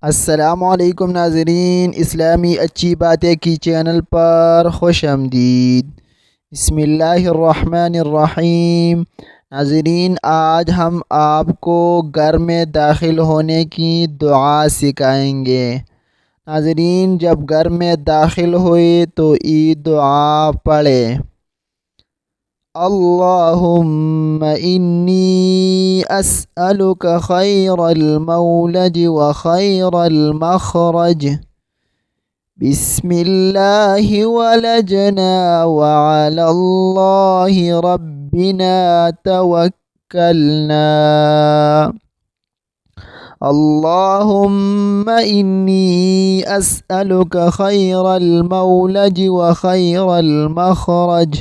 अस्सलामुअलैकुम नाज़रीन, इस्लामी अच्छी बातें की चैनल पर खुश आमदीद। बिस्मिल्लाहिर्रहमानिर्रहीम। नाज़रीन, आज हम आपको घर में दाखिल होने की दुआ सिखाएंगे। नाज़रीन, जब घर में दाखिल हुए तो ये दुआ पढ़ें। अल्लाहुम्मा इन्नी अस्अलुका खैरल मौलज व खैरल मखरज। बिस्मिल्लाहि वलजना व अलल्लाहि रब्बिना तवक्कलना। अल्लाहुम्मा इन्नी अस्अलुका खैरल मौलज व खैरल मखरज।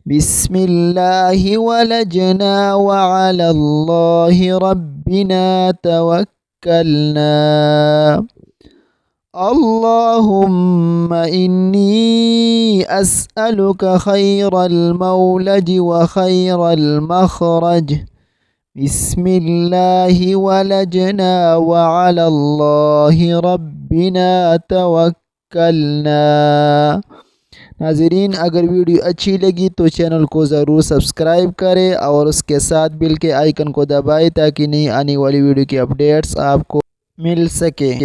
बिस्मिल्लाहि वलजना व अलल्लाहि रब्बिना तवक्कलना। अल्लाहुम्मा इन्नी अस्अलुका खैरल मौलज व खैरल मखरज। बिस्मिल्लाहि वलजना व अलल्लाहि रब्बिना तवक्कलना। नाज़रीन, अगर वीडियो अच्छी लगी तो चैनल को ज़रूर सब्सक्राइब करें और उसके साथ बेल के आइकन को दबाएं ताकि नई आने वाली वीडियो की अपडेट्स आपको मिल सके।